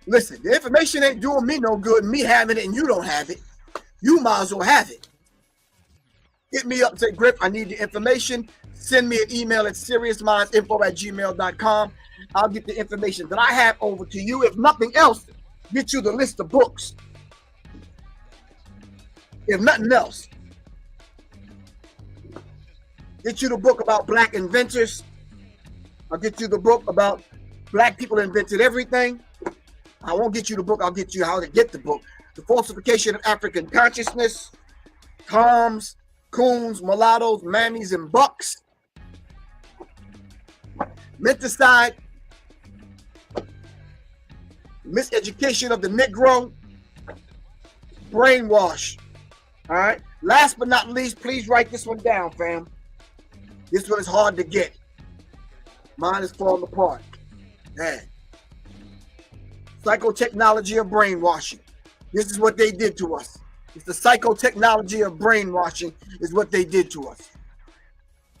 Listen, the information ain't doing me no good, me having it and you don't have it. You might as well have it. Hit me up, say, Griff, I need the information. Send me an email at seriousmindsinfo@gmail.com. I'll get the information that I have over to you. If nothing else, get you the list of books. If nothing else, get you the book about black inventors. I'll get you the book about black people invented everything. I won't get you the book. I'll get you how to get the book. The Falsification of African Consciousness, Toms, Coons, Mulattoes, Mammies, and Bucks. Menticide, Miseducation of the Negro, Brainwash. All right. Last but not least, please write this one down, fam. This one is hard to get. Mine is falling apart. Man. Psychotechnology of brainwashing. This is what they did to us. It's the psychotechnology of brainwashing is what they did to us.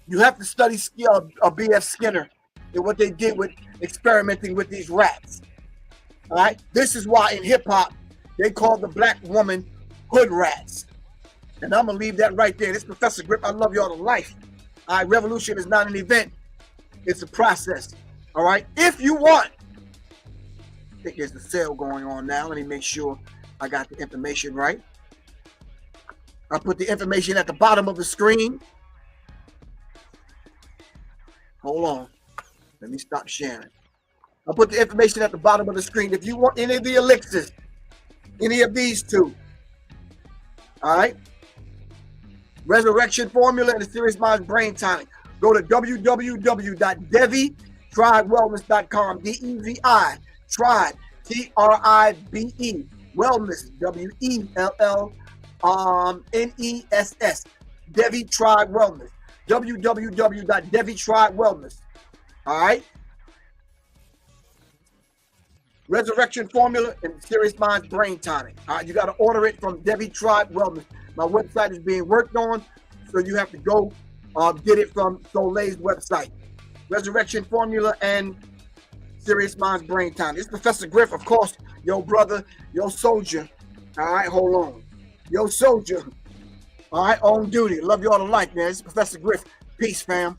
You have to study B.F. Skinner and what they did with experimenting with these rats. All right. This is why in hip hop they call the black woman hood rats. And I'm gonna leave that right there. This is Professor Grip. I love y'all to life. All right. Revolution is not an event. It's a process. All right. If you want, I think there's a sale going on now. Let me make sure I got the information right. I put the information at the bottom of the screen. Hold on. Let me stop sharing. I put the information at the bottom of the screen. If you want any of the elixirs, any of these two, all right? Resurrection Formula and the Serious Minds Brain Tonic. Go to www.devitribewellness.com. DEVI. Tribe, TRIBE, wellness, WELLNESS, Devi Tribe Wellness, www.devitribewellness. All right. Resurrection Formula and Serious Minds Brain Tonic. All right, you got to order it from Devi Tribe Wellness. My website is being worked on, so you have to go get it from Soleil's website. Resurrection Formula and Serious Minds Brain Time. It's Professor Griff, of course, yo brother, yo soldier. All right, hold on. Yo soldier. All right, on duty. Love you all to life, man. It's Professor Griff. Peace, fam.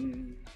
me.